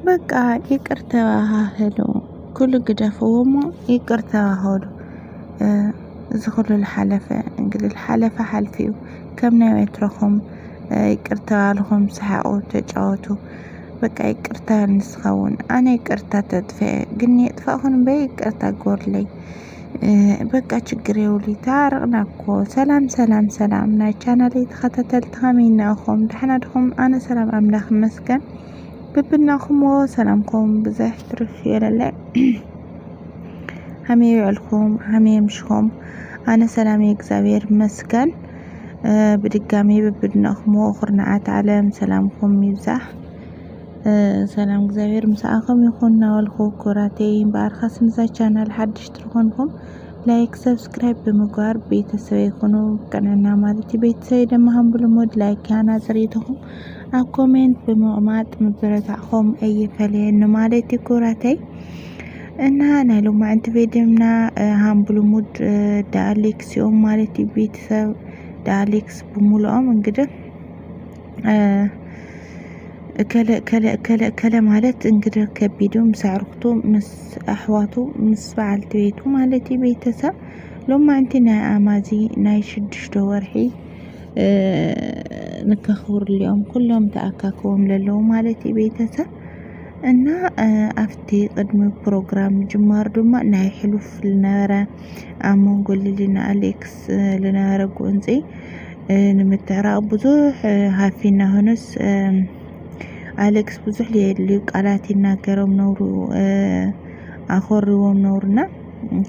በቃ ይቅር ተባሃሉ ኩሉ ግደፍዎሞ ይቅር ተባሃሉ እዚ ኩሉ ዝሓለፈ እንግዲህ ዝሓለፈ ሓልፊ እዩ ከም ናይ ወትሮኹም ይቅር ተባባልኹም ሰሓቁ ተጫወቱ በቃ ይቅርታ ንስኸውን ኣነ ይቅርታ ተጥፍአ ግን የጥፋእኹን በይ ይቅርታ ግበሩለይ በቃ ችግር የብሉይ ታረቕና እኮ ሰላም ሰላም ሰላም ናይ ቻናለይ ተኸታተልቲ ከመይ ኢኹም ደሕና ዲኹም ኣነ ሰላም ኣምላኽ ይመስገን በብናኹምዎ ሰላምኩም ብዙሕ ትርፍ ይበለለይ ከመይ ውዕልኩም ከመይ ምሽኹም ኣነ ሰላም እግዚአብሔር ይመስገን ብድጋሚ በብናኹምዎ ኩርናዓት ዓለም ሰላምኩም ይብዛሕ ሰላም እግዚአብሔር ምስኣኹም ይኹን እናበልኩ ኩራተይ እምበኣርካስ ንዛ ቻናል ሓድሽ ትኾንኩም ላይክ ሰብስክራይብ ብምግባር ቤተሰብ ይኹኑ ቀናና ማለት ቤተሰብ ድማ ሃምብሉሙድ ላይክ ያና ፅሬትኩም ኣብ ኮሜንት ብምቕማጥ ምበረታዕኹም ኣይፈለየኒ ማለት ኩራተይ እና ናይ ሎማዓንቲ ቪድዮና ሃምብሉሙድ ዳኣሌክስዮም ማለት ቤተሰብ ዳኣሌክስ ብምሉኦም እንግዲህ ከለ ማለት እንግዲህ ከቢዱ ምሳዕርክቱ ምስ ኣሕዋቱ ምስ በዓልቲ ቤቱ ማለት ቤተሰብ ሎማዓንቲ ናይ ኣማዚ ናይ 6 ወርሒ ንከኽብሩልዮም ኩሎም ተኣካክቦም ለለዉ ማለት ቤተሰብ እና ኣፍቲ ቅድሚ ፕሮግራም ጅማር ድማ ናይ ሕሉፍ ዝነበረ ኣብ መንጎ ሊሊና ኣሌክስ ዝነበረ ጎንፂ ንምትዕራቕ ብዙሕ ሃፊና ሆነስ ኣሌክስ ብዙሕ ልየድልዩ ቃላት ይናገሮም ነውሩ ኣኾርዎም ነውርና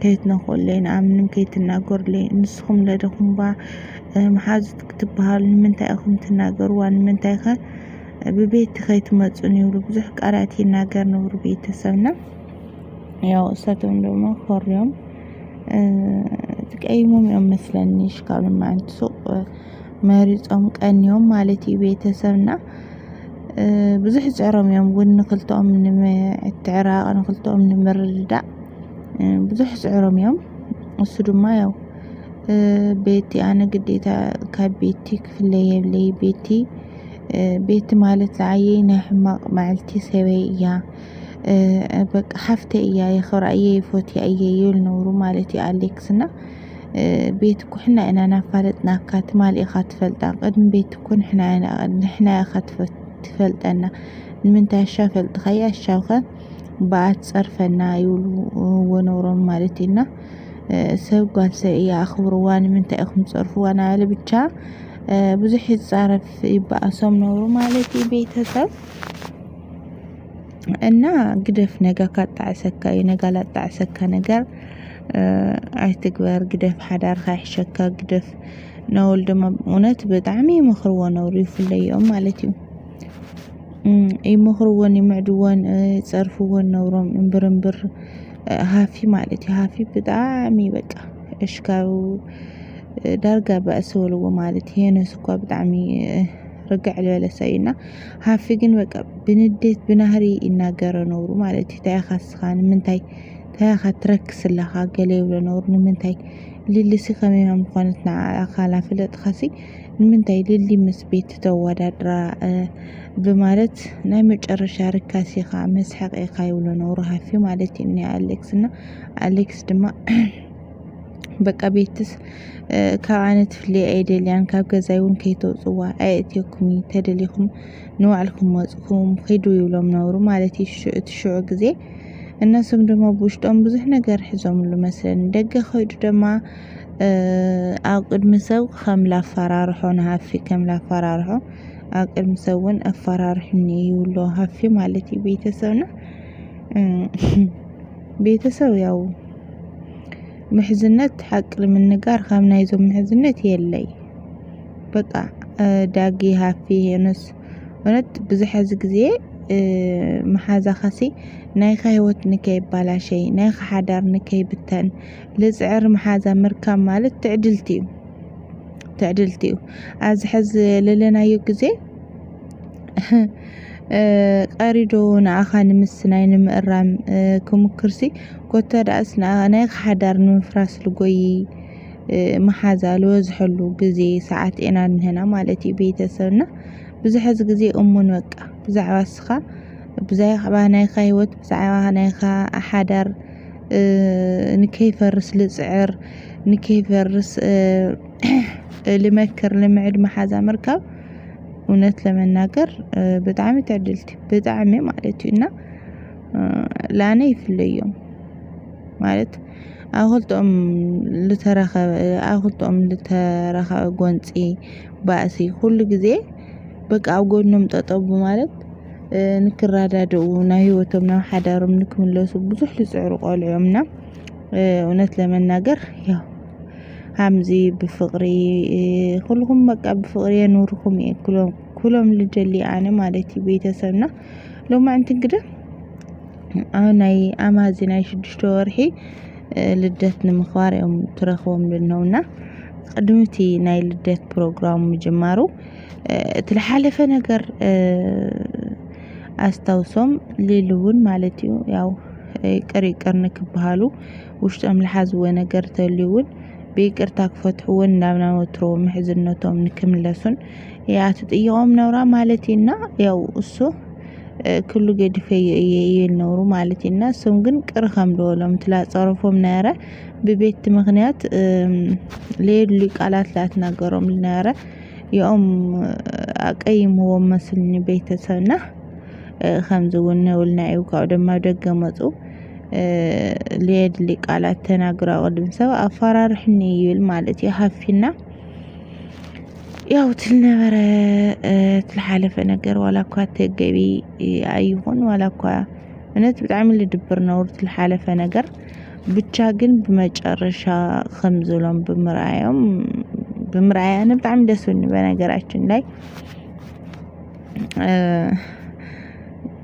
ከይትነኽእለይ ንኣምንም ከይትናገሩለይ ንስኹም ለደኹም ባ መሓዙት ክትበሃሉ ንምንታይ ኢኹም ትናገሩዋ ንምንታይ ኸ ብቤት ከይትመፁን ይብሉ ብዙሕ ቃላት ይናገር ነውሩ ቤተሰብና ያው እሳቶም ደግሞ ኮርዮም ትቀይሞም እዮም መስለኒ ሽካብ ሎማዓንቲ ሱቕ መሪፆም ቀንዮም ማለት ቤተሰብና ብዙሕ ዝዕሮም እዮም እውን ንክልተኦም ንምዕትዕራቕ ንክልተኦም ንምርድዳእ ብዙሕ ዝዕሮም እዮም እሱ ድማ ያው ቤቲ ኣነ ግዴታ ካብ ቤቲ ክፍለይ የብለይ ቤቲ ማለት ዝዓየይ ናይ ሕማቕ መዓልቲ ሰበይ እያ በቃ ሓፍተይ እያ የኽብራ እየ ይፎትያ እየ ይብል ነውሩ ማለት እዩ ኣሌክስና ቤት እኮ ሕና ኢና ናፋለጥናካ ትማል ኢኻ ትፈልጣ ቅድሚ ቤት እኮ ንሕና ኢኻ ትፈልጠና ንምንታይ ኣሻ ፈልጥኸያ ኣሻብኸ በኣ ትፀርፈና ይብሉ ወነውሮም ማለት እዩና ሰብ ጓል ሰብ እያ ኣኽብርዋ ንምንታይ ኢኹም ትፀርፍዋ ናበለ ብቻ ብዙሕ ይፃረፍ ይበኣሶም ነውሩ ማለት እዩ ቤተሰብ እና ግደፍ ነጋ ካጣዕሰካ እዩ ነጋ ላጣዕሰካ ነገር ኣይትግበር ግደፍ ሓዳርካ ይሕሸካ ግደፍ ነውል ድማ እውነት ብጣዕሚ ይመኽርዎ ነውሩ ይፍለዮም ማለት እዩ ይመኽርዎን ይምዕድዎን ይፀርፍዎን ነውሮም እምብር ሃፊ ማለት እዩ ሃፊ ብጣዕሚ በቃ እሽካብ ዳርጋ በእሲ በልዎ ማለት እዩ የነስ እኳ ብጣዕሚ ርግዕ ዝበለ ሰብ እዩና ሃፊ ግን በቃ ብንዴት ብናህሪ ይናገሮ ነውሩ ማለት እዩ እንታይ ኢኻ ንስኻ ንምንታይ እንታይ ኢኻ ትረክስ ኣለኻ ገለ ይብሎ ነውሩ ንምንታይ ልሊሲ ከመይ ምዃነት ንዓኻ ላፍለጥኻሲ ንምንታይ ልሊ ምስ ቤት ተወዳድራ ብማለት ናይ መጨረሻ ርካስ ኢኻ መስሓቅ ኢኻ ይብሎ ነውሩ ሃፊ ማለት እዩ ናይ ኣሌክስና ኣሌክስ ድማ በቃ ቤትስ ካብ ኣነ ትፍለይ ኣይደልያን ካብ ገዛይ እውን ከይተውፅዋ ኣየእትየኩም ተደሊኹም ንባዕልኩም መፅኩም ኺዱ ይብሎም ነውሩ ማለት እዩ እቲ ሽዑ ግዜ እነሱም ድማ ብውሽጦም ብዙሕ ነገር ሒዞምሉ መስለኒ ደገ ኸይዱ ድማ ኣብ ቅድሚ ሰብ ከም ላፈራርሖ ንሃፊ ከም ላፈራርሖ ኣብ ቅድሚ ሰብ እውን ኣፈራርሑኒ ይብሎ ሃፊ ማለት እዩ ቤተሰብና ቤተሰብ ያው ምሕዝነት ሓቂ ንምንጋር ካብ ናይዞም ምሕዝነት የለይ በቃ ዳጊ ሃፊ የነስ እውነት ብዙሕ ግዜ መሓዛኸሲ ናይኻ ህይወት ንከይበላሸይ ናይኻ ሓዳር ንከይብተን ልፅዕር መሓዛ ምርካብ ማለት ትዕድልቲ እዩ ኣብዚ ሕዚ ለለናዮ ግዜ ቀሪዶ ንኣኻ ንምስናይ ንምእራም ክሙክርሲ ኮተ ዳእስ ናይኻ ሓዳር ንምፍራስ ልጎይ መሓዛ ልበዝሐሉ ግዜ ሰዓት ኢና ንህና ማለት እዩ ቤተሰብና ብዙሕ ግዜ እሙን በቃ ብዛዕባ እስኻ ብዛዕባ ናይኻ ሂወት ብዛዕባ ናይኻ ሓዳር ንከይፈርስ ልፅዕር ንከይፈርስ ልመክር ልምዕድ መሓዛ ምርካብ እውነት ለመናገር ብጣዕሚ ተዕድልቲ ብጣዕሚ ማለት እዩ እና ላነ ይፍለዮም ማለት ኣኽልጦም ልተረኸበ ጎንፂ ባእሲ ኩሉ ግዜ በቃ ኣብ ጎኖም ጠጠው ማለት ንክራዳድኡ ናይ ሂወቶም ናብ ሓዳሮም ንክምለሱ ብዙሕ ልፅዕሩ ቆልዑ እዮምና እውነት ለመናገር ያው ሃምዚ ብፍቅሪ ኩልኩም በቃ ብፍቅሪ የኑርኩም ኩሎም ልደሊ ኣነ ማለት እዩ ቤተሰብና ሎማዓንቲ እንግዲህ አሁን ናይ ኣማዚ ናይ 6 ወርሒ ልደት ንምኽባር እዮም ትረኽቦም ልነውና ቅድምቲ ናይ ልደት ፕሮግራም ምጅማሩ ትልሓለፈ ነገር ኣስታውሶም ሊሉውን ማለት እዩ ያው ይቅር ንክበሃሉ ውሽጦም ልሓዝዎ ነገር ተልዩውን ብይቅርታ ክፈትሕውን ናብ ወትሮ ምሕዝነቶም ንክምለሱን ያቱ ጥይቆም ነውራ ማለት እና ያው እሱ ኩሉ ገድፈ ይነውሩ ማለት እና እሱም ግን ቅር ከምደወሎም ትላጸረፎም ነረ ብቤት ምክንያት ሌሉ ቃላት ላትናገሮም ነረ يوم أقيمهم مثلني بيت سنة خمزونا ولنا يوقعوا ما دقمتو ليد اللي قالت تناقرا قدم سوا أفرار حني المالتي حفينا ياو تلنا برا تلحالف نقر ولا كوا تقبي أيهون ولا كوا أنا بتعمل دبرنا ورت الحالف نقر بتشاقن بمجرشا خمزولهم بمرأيهم أنا بتعمل دسوني بنقراتشن لاي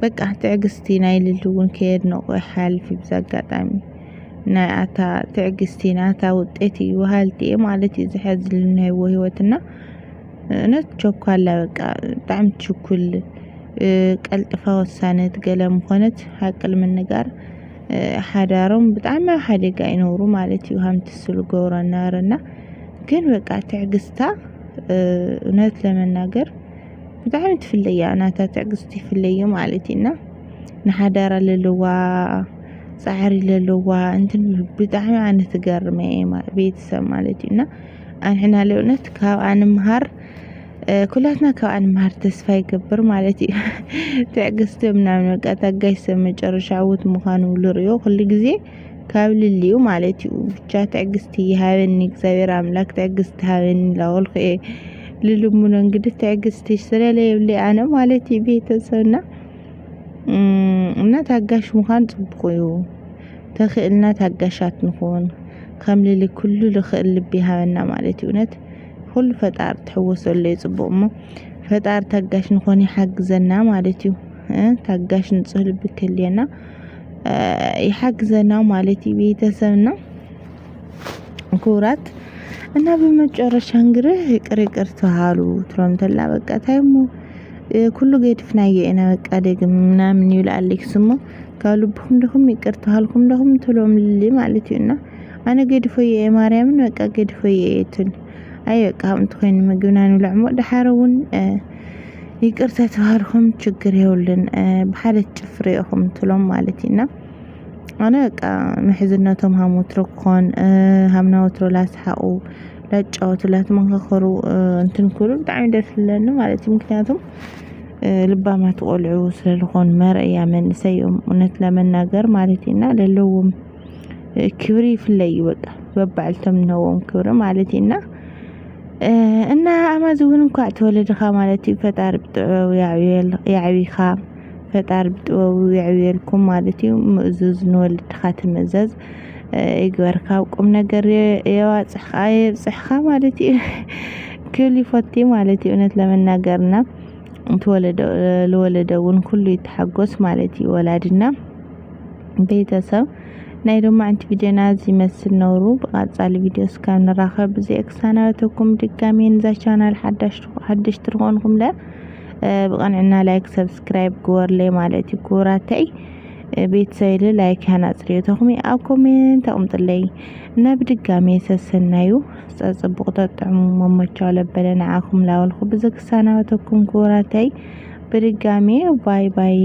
بقى تعقستي نايل اللون كيد نقوي حال في بزاقاتامي ناياتا تعقستي ناتا وطيتي وهالتي مالتي زحز لنا وهيوتنا نتشوكو هلا بقى بتعمل تشوكل قلطفا وسانت قلم خنت حقل من نقار حدارهم بتعمل حديقة ينورو مالتي وهم تسلو قورا نارنا ግን በቃ تعقستا እውነት ለመናገር بتعمل تفليا أنا تعقستي فليا مالتينا نحدار للوا صعري للوا أنت بتعمل عن تقرمي بيتسم مالتينا أنا لونت كاو أنا مهار كلاتنا كاو أنا مهار تسفاي كبر مالتي تعقستي منامن بقى تاقايس مجرش عوت مخانو لريو كل جزي كابل الليو مالتي ብቻ تعقستي هاوني እግዚአብሔር አምላክ تعقست هاوني ላወልኸ ልልሙን እንግዲህ تعقستي ስለሌለ አነ ማለት ቤተሰብና እና ታጋሽ ምዃን ጽብቆ እዩ ተኽእልና ታጋሻት ንኾን ከምልል ኩሉ ልኽእል ልቢ ሃበና ማለት እውነት ሁሉ ፈጣር ተወሰለ ይጽብቆሞ ፈጣር ታጋሽ ንኾን ይሐግዘና ማለት እዩ ታጋሽ ንጽህ ልብ ከለና يحجزنا مالتي بيتسمنا كورات أنا بمجرش هنجره يقرأ هالو ترام تلا بقى تايمو كله جيت فناجي أنا بقى دقمنا من يلعلك سمو قالوا بهم دهم يقرأ هالكم دهم تلوم اللي مالتينا أنا جيت فيه مريم بقى جيت فيه تل أيوة كهم تخين مجنون والعمود دحرون ይቅርታ ተባልኩም ችግር ይውልን በሐለት ጭፍሪኹም ትሎም ማለቲና አነ በቃ መሕዝነቶም ሃሞትሮኮን ሃምናውትሮ ላስሓቁ ለጫወቱ ላትመንከሩ እንትን ኩሉ በጣም ደስለና ማለት ምክንያቱም ልባማት ቆልዑ ስለልኾን መርያ መንሰዮም እውነት ለመናገር ማለቲና ለለውም ክብሪ ፍለይ በቃ በባልተም ነውም ክብሪ ማለቲና እና አማዝውን እንኳን ተወለደኻ ማለት ፈጣር ብጥበው ያዕቢኻ ፈጣር ብጥበው ያዕቢልኩም ማለት ምእዙዝ ንወልድኻ ትመዘዝ ይግበርካ ቁም ነገር የዋጽኻ ማለት ክሊፎቲ ማለት እውነት ለመናገርና ለወለደውን ኩሉ ይተሐጎስ ማለት ወላድና ቤተሰብ ናይ ዶማ አንት ቪዲዮና ዝመስል ነውሩ በቃጻሊ ቪዲዮስ ካን ነራኸብ ዘኤክሳናተኩም ድጋሚ እንዛ ቻናል ሓድሽ ትርኾንኩም ለ በቀንዕና ላይክ ሰብስክራይብ ጎርለይ ማለት ይጎራተይ ቤተሰይል ላይክ ያናጽሪዮተኩም ኣብ ኮሜንት አቁምጥለይ እና በድጋሚ ሰሰናዩ ጽጽብቁ ተጥዕሙ መመቻው ለበለና አኩም ላወልኹ በዘክሳናተኩም ጎራተይ በድጋሚ ባይ ባይ